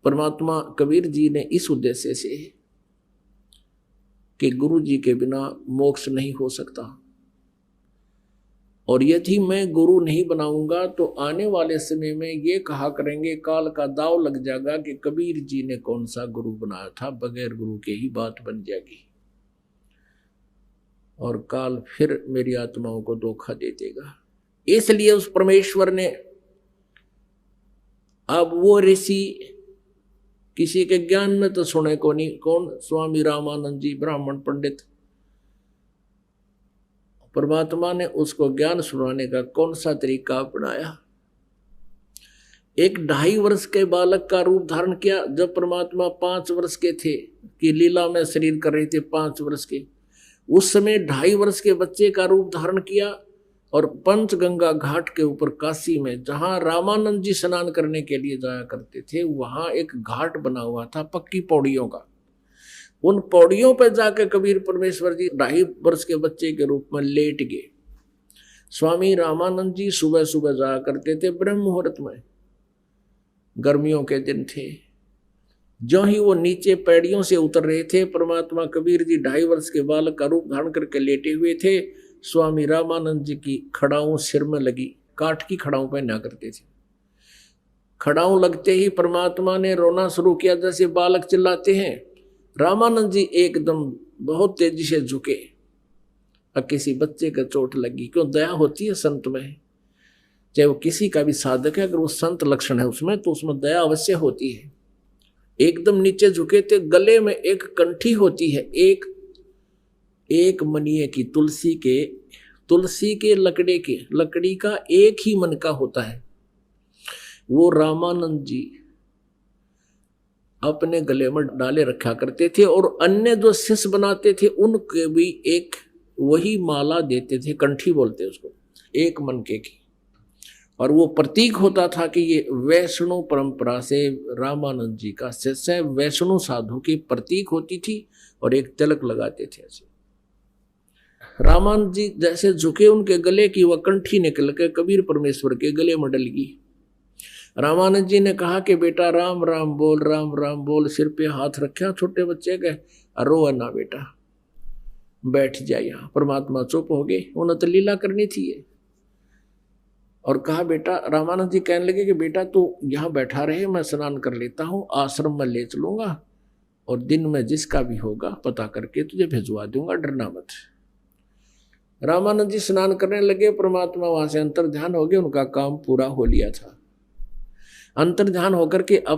परमात्मा कबीर जी ने इस उद्देश्य से कि गुरु जी के बिना मोक्ष नहीं हो सकता, और यदि मैं गुरु नहीं बनाऊंगा तो आने वाले समय में ये कहा करेंगे, काल का दाव लग जाएगा कि कबीर जी ने कौन सा गुरु बनाया था, बगैर गुरु के ही बात बन जाएगी और काल फिर मेरी आत्माओं को धोखा दे देगा। इसलिए उस परमेश्वर ने, अब वो ऋषि किसी के ज्ञान में तो सुने को नहीं, कौन? स्वामी रामानंद जी ब्राह्मण पंडित। परमात्मा ने उसको ज्ञान सुनाने का कौन सा तरीका अपनाया? एक 2.5 वर्ष के बालक का रूप धारण किया। जब परमात्मा 5 वर्ष के थे कि लीला में शरीर कर रहे थे 5 वर्ष के, उस समय 2.5 वर्ष के बच्चे का रूप धारण किया और पंचगंगा घाट के ऊपर काशी में, जहां रामानंद जी स्नान करने के लिए जाया करते थे, वहां एक घाट बना हुआ था पक्की पौड़ियों का। उन पौड़ियों पर जाकर कबीर परमेश्वर जी 2.5 वर्ष के बच्चे के रूप में लेट गए। स्वामी रामानंद जी सुबह सुबह जाया करते थे ब्रह्म मुहूर्त में, गर्मियों के दिन थे। जो ही वो नीचे पैड़ियों से उतर रहे थे, परमात्मा कबीर जी 2.5 वर्ष के बालक का रूप धारण करके लेटे हुए थे। स्वामी रामानंद जी की खड़ाऊं सिर में लगी, काठ की खड़ाऊं पहना करते थे। खड़ाऊं लगते ही परमात्मा ने रोना शुरू किया, जैसे बालक चिल्लाते हैं। रामानंद जी एकदम बहुत तेजी से झुके। अब किसी बच्चे का चोट लगी, क्यों? दया होती है संत में, चाहे वो किसी का भी साधक है, अगर वो संत लक्षण है उसमें, तो उसमें दया अवश्य होती है। एकदम नीचे झुके थे। गले में एक कंठी होती है, एक मनिये की, तुलसी के लकड़ी का एक ही मन का होता है। वो रामानंद जी अपने गले में डाले रखा करते थे, और अन्य जो शिष्य बनाते थे उनके भी एक वही माला देते थे, कंठी बोलते उसको, एक मन के की। और वो प्रतीक होता था कि ये वैष्णव परंपरा से रामानंद जी का शिष्य, वैष्णव साधु की प्रतीक होती थी, और एक तिलक लगाते थे ऐसे। रामानंद जी जैसे झुके, उनके गले की वह कंठी निकल के कबीर परमेश्वर के गले में डल गई। रामानंद जी ने कहा कि बेटा राम राम बोल, राम राम बोल। सिर पे हाथ रखा छोटे बच्चे के, रो ना बेटा, बैठ जा यहाँ। परमात्मा चुप हो गए, उन्हें तो लीला करनी थी ये। और कहा बेटा, रामानंद जी कहने लगे कि बेटा तू यहाँ बैठा रहे, मैं स्नान कर लेता हूँ, आश्रम में ले चलूंगा, और दिन में जिसका भी होगा पता करके तुझे भिजवा दूंगा, डरना मत। रामानंद जी स्नान करने लगे। परमात्मा वहां से अंतर ध्यान हो गए, उनका काम पूरा हो लिया था। अंतर ध्यान होकर के अब